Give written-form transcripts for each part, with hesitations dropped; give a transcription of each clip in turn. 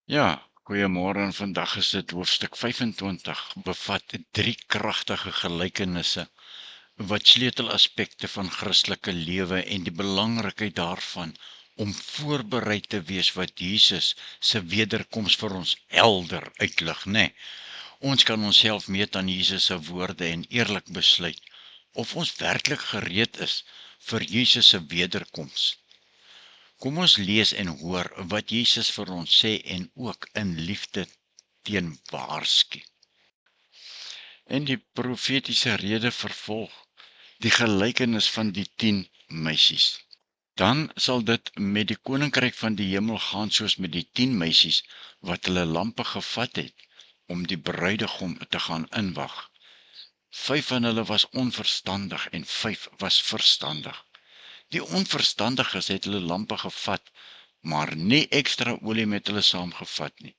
Ja, goeiemôre en vandag is dit hoofstuk 25, bevat 3 kragtige gelykenisse wat sleutelaspekte van Christelike lewe en die belangrikheid daarvan om voorberei te wees wat Jesus se wederkoms vir ons helder uitlig, né? Ons kan onsself meet aan Jesus se woorde en eerlik besluit of ons werklik gereed is vir Jesus se wederkoms. Kom ons lees en hoor wat Jesus vir ons sê en ook in liefde teen waarsku. En die profetiese rede vervolg, die gelykenis van die 10 meisies. Dan sal dit met die koninkryk van die hemel gaan soos met die 10 meisies wat hulle lampe gevat het om die bruidegom te gaan inwag. 5 van hulle was onverstandig en 5 was verstandig. Die onverstandiges het hulle lampe gevat, maar nie ekstra olie met hulle saamgevat nie,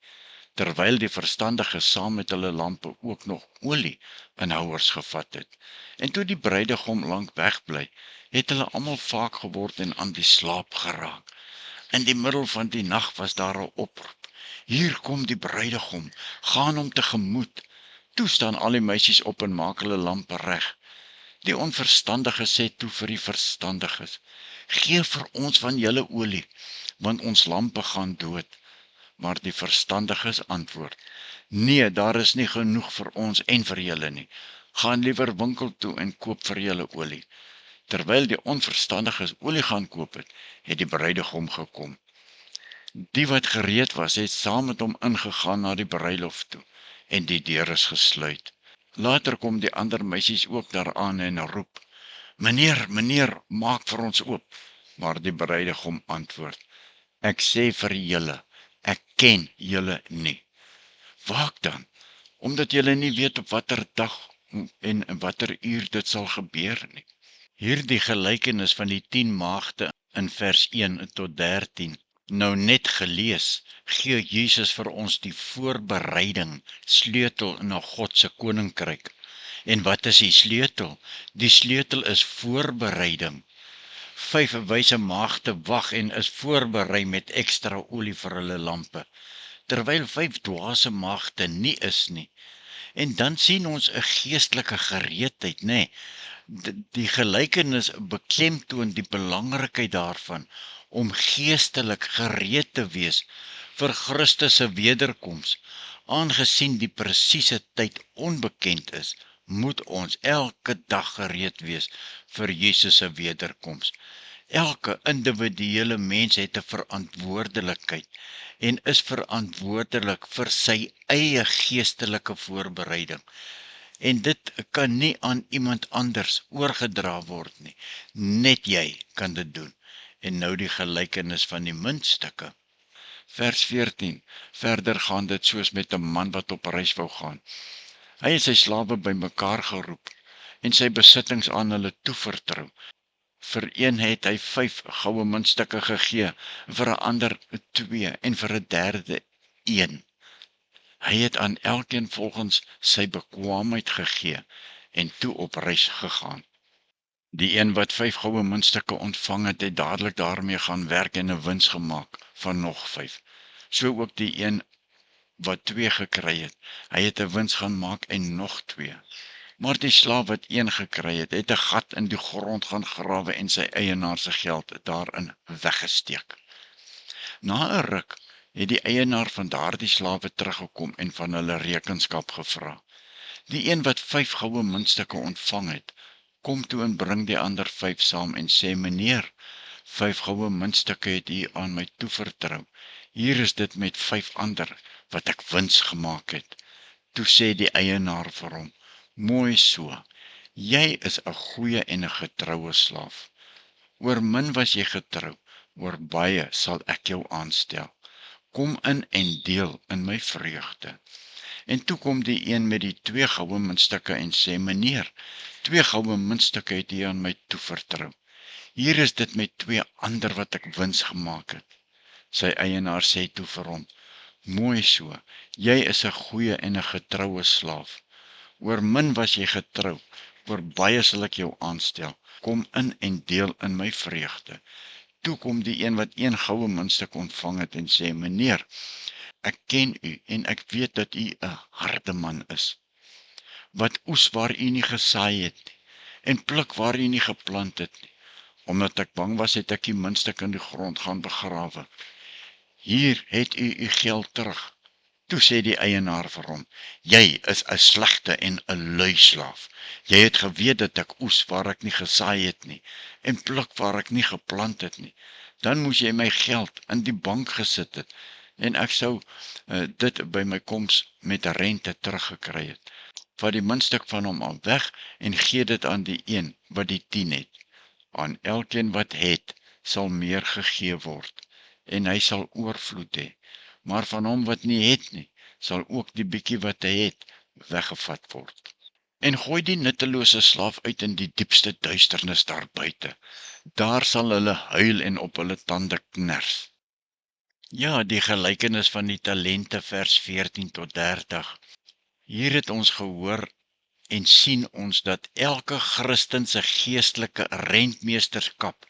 terwyl die verstandiges saam met hulle lampe ook nog olie in houers gevat het. En toe die bruidegom lank wegbly, het hulle almal vaak geword en aan die slaap geraak. In die middel van die nag was daar 'n oproep: "Hier kom die bruidegom, gaan hom tegemoet." Toe staan al die meisies op en maak hulle lampe reg. Die onverstandiges sê toe vir die verstandiges: "Gee vir ons van julle olie, want ons lampe gaan dood." Maar die verstandiges antwoord: "Nee, daar is nie genoeg vir ons en vir julle nie. Gaan liewer winkel toe en koop vir julle olie." Terwyl die onverstandiges olie gaan koop het, het die bruidegom gekom. Die wat gereed was, het saam met hom ingegaan na die bruilof toe, en die deur is gesluit. Later kom die ander meisies ook daaraan en roep: "Meneer, meneer, maak vir ons oop." Maar die bruidegom antwoord: "Ek sê vir julle, ek ken julle nie. Waak dan, omdat julle nie weet op watter dag en watter uur dit sal gebeur nie." Hierdie gelykenis van die 10 maagde in vers 1 tot 13, nou net gelees, gee Jesus vir ons die voorbereiding, sleutel na God se koninkryk. En wat is die sleutel? Die sleutel is voorbereiding. 5 wyse maagde wag en is voorberei met ekstra olie vir hulle lampe, terwyl 5 dwaase maagde nie is nie. En dan sien ons 'n geestelike gereedheid, né? Die gelykenis beklemtoon die belangrikheid daarvan om geestelik gereed te wees vir Christus se wederkoms. Aangesien die presiese tyd onbekend is, moet ons elke dag gereed wees vir Jesus se wederkoms. Elke individuele mens het 'n verantwoordelikheid en is verantwoordelik vir sy eie geestelike voorbereiding. En dit kan nie aan iemand anders oorgedra word nie. Net jy kan dit doen. En nou die gelykenis van die muntstukke. Vers 14. Verder gaan dit soos met 'n man wat op reis wou gaan. Hy het sy slawe bymekaar geroep en sy besittings aan hulle toevertrou. Vir een het hy 5 goue muntstukke gegee, vir 'n ander 2 en vir 'n derde 1. Hy het aan elkeen volgens sy bekwaamheid gegee en toe op reis gegaan. Die een wat 5 goue muntstukke ontvang het, het dadelik daarmee gaan werk en 'n wins gemaak van nog 5. So ook die een wat 2 gekry het, hy het 'n wins gaan maak en nog 2. Maar die slaaf wat 1 gekry het, het 'n gat in die grond gaan grawe en sy eienaar se geld daarin weggesteek. Na 'n ruk het die eienaar van daardie slawe teruggekom en van hulle rekenskap gevra. Die een wat 5 goue muntstukke ontvang het, kom toe en bring die ander 5 saam en sê: "Meneer, 5 goue muntstukke het u aan my toevertrou. Hier is dit met 5 ander wat ek wins gemaak het." Toe sê die eienaar vir hom: "Mooi so, jy is 'n goeie en 'n getroue slaaf. Oor min was jy getrou, oor baie sal ek jou aanstel. Kom in en deel in my vreugde." En toe kom die een met die 2 goue muntstukke en sê: "Meneer, 2 goue muntstukke het u aan my toevertrou. Hier is dit met 2 ander wat ek wins gemaak het." Sy eienaar sê toe vir hom: "Mooi so, jy is 'n goeie en 'n getroue slaaf. Oor min was jy getrou, oor baie sal ek jou aanstel. Kom in en deel in my vreugde." Toe kom die een wat een goue muntstuk ontvang het en sê, meneer, ek ken u en ek weet dat u 'n harde man is, wat oes waar u nie gesaai het nie, en pluk waar u nie geplant het nie. Omdat ek bang was, het ek die muntstuk in die grond gaan begrawe. Hier het u u geld terug. Toe sê die eienaar vir hom, jy is 'n slegte en 'n lui slaaf. Jy het geweet dat ek oes waar ek nie gesaai het nie, en pluk waar ek nie geplant het nie. Dan moes jy my geld in die bank gesit het, en ek sou dit by my koms met rente teruggekry het. Vat die muntstuk van hom al weg, en gee dit aan die een wat die 10 het. Aan elkeen wat het, sal meer gegee word, en hy sal oorvloed hê. Maar van hom wat nie het nie, sal ook die bietjie wat hy het, weggevat word. En gooi die nuttelose slaaf uit in die diepste duisternis daar buite. Daar sal hulle huil en op hulle tande kners. Ja, die gelykenis van die talente, vers 14 tot 30. Hier het ons gehoor en sien ons dat elke Christen se geestelike rentmeesterskap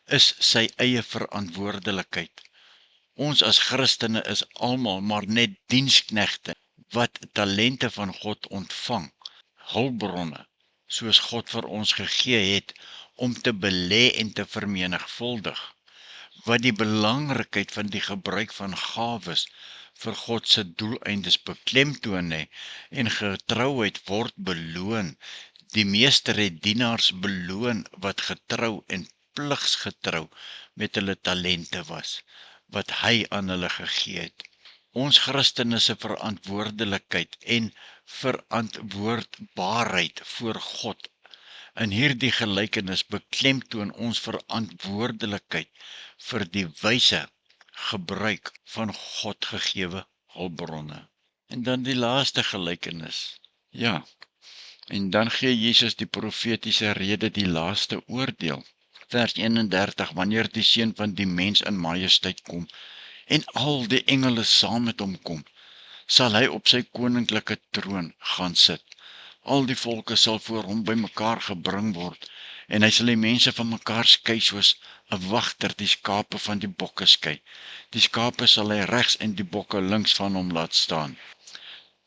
is sy eie verantwoordelikheid. Ons as Christene is almal maar net diensknegte wat talente van God ontvang, hulpbronne, soos God vir ons gegee het om te belê en te vermenigvuldig. Wat die belangrikheid van die gebruik van gawes vir God se doeleindes beklemtoon hè, en getrouheid word beloon. Die meester het dienaars beloon wat getrou en pligsgetrou met hulle talente was, wat hy aan hulle gegee het. Ons Christene se verantwoordelikheid en verantwoordbaarheid voor God in hierdie gelykenis beklemtoon ons verantwoordelikheid vir die wyse gebruik van God gegewe hulpbronne. En dan die laaste gelykenis. Ja, en dan gee Jesus die profetiese rede, die laaste oordeel. Vers 31, wanneer die seun van die mens in majesteit kom, en al die engele saam met hom kom, sal hy op sy koninklike troon gaan sit. Al die volke sal voor hom bymekaar gebring word, en hy sal die mense van mekaar skei soos 'n wagter die skape van die bokke skei. Die skape sal hy regs en die bokke links van hom laat staan.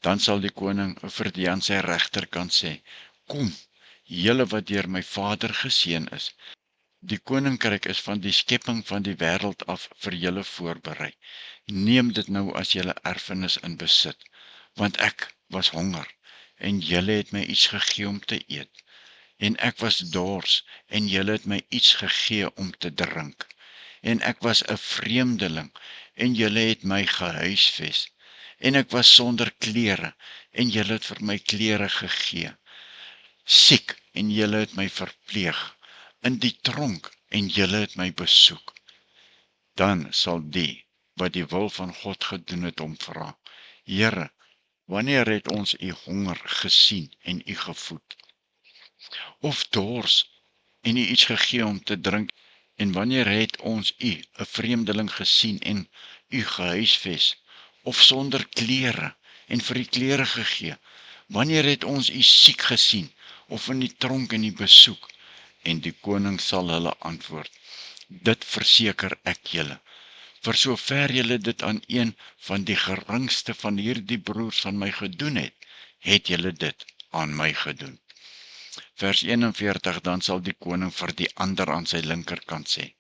Dan sal die koning vir die aan sy regterkant sê, kom, julle wat deur my Vader geseën is. Die koninkryk is van die skepping van die wêreld af vir julle voorberei. Neem dit nou as julle erfenis in besit, want ek was honger, en julle het my iets gegee om te eet. En ek was dors, en julle het my iets gegee om te drink. En ek was 'n vreemdeling, en julle het my gehuisves. En ek was sonder klere, en julle het vir my klere gegee. Siek, en julle het my verpleeg. In die tronk, en julle het my besoek. Dan sal die, wat die wil van God gedoen het, hom vra, Here, wanneer het ons u honger gesien en u gevoed? Of dors, en u iets gegee om te drink, en wanneer het ons u, 'n vreemdeling gesien en u gehuisves, of sonder klere, en vir u klere gegee? Wanneer het ons u siek gesien, of in die tronk en u besoek? En die koning sal hulle antwoord, dit verseker ek julle, vir sover julle dit aan een van die geringste van hierdie broers van my gedoen het julle dit aan my gedoen. Vers 41, dan sal die koning vir die ander aan sy linkerkant sê,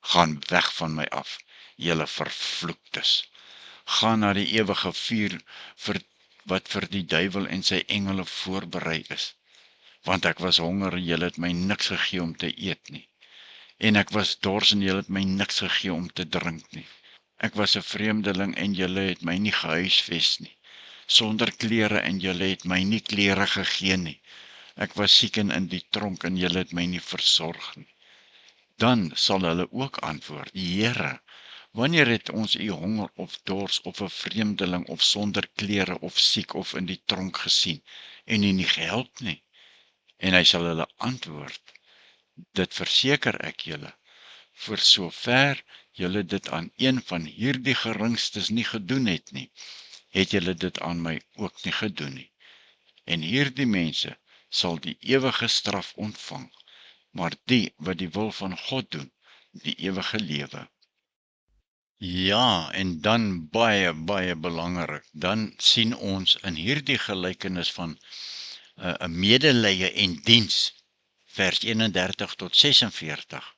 gaan weg van my af, julle vervloektes. Gaan na die ewige vuur wat vir die duiwel en sy engele voorberei is. Want ek was honger en julle het my niks gegee om te eet nie. En ek was dors en julle het my niks gegee om te drink nie. Ek was 'n vreemdeling en julle het my nie gehuisves nie. Sonder klere en julle het my nie klere gegee nie. Ek was siek en in die tronk en julle het my nie versorg nie. Dan sal hulle ook antwoord, Here, wanneer het ons u honger of dors of 'n vreemdeling of sonder klere of siek of in die tronk gesien en u nie gehelp nie? En hy sal hulle antwoord, dit verseker ek julle, vir sover julle dit aan een van hierdie geringstes nie gedoen het nie, het julle dit aan my ook nie gedoen nie. En hierdie mense sal die ewige straf ontvang, maar die wat die wil van God doen, die ewige lewe. Ja, en dan baie, baie belangrik, dan sien ons in hierdie gelykenis van 'n medelee en diens, vers 31 tot 46,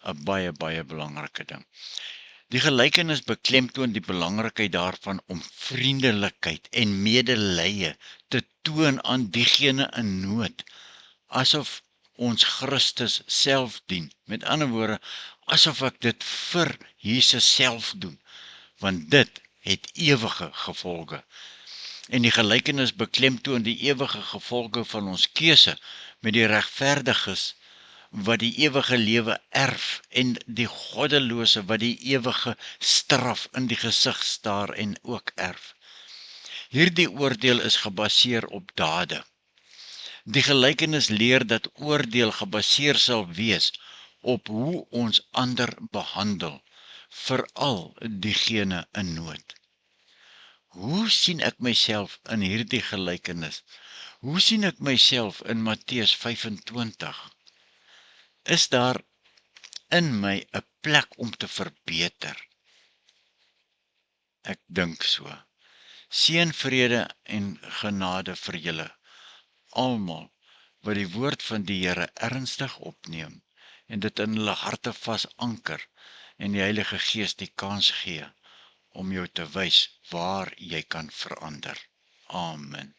'n baie, baie belangrike ding. Die gelykenis beklemtoon die belangrikheid daarvan om vriendelikheid en medelee te toon aan diegene in nood, asof ons Christus self dien. Met ander woorde, asof ek dit vir Jesus self doen, want dit het ewige gevolge. En die gelykenis beklemtoon die ewige gevolge van ons keuse met die regverdiges wat die ewige lewe erf en die goddelose wat die ewige straf in die gesig staar en ook erf. Hierdie oordeel is gebaseer op dade. Die gelykenis leer dat oordeel gebaseer sal wees op hoe ons ander behandel, veral diegene in nood. Hoe sien ek myself in hierdie gelykenis? Hoe sien ek myself in Matteus 25? Is daar in my 'n plek om te verbeter? Ek dink so. Seën, vrede en genade vir julle almal wat die woord van die Here ernstig opneem en dit in hulle harte vasanker en die Heilige Gees die kans gee om jou te wys waar jy kan verander. Amen.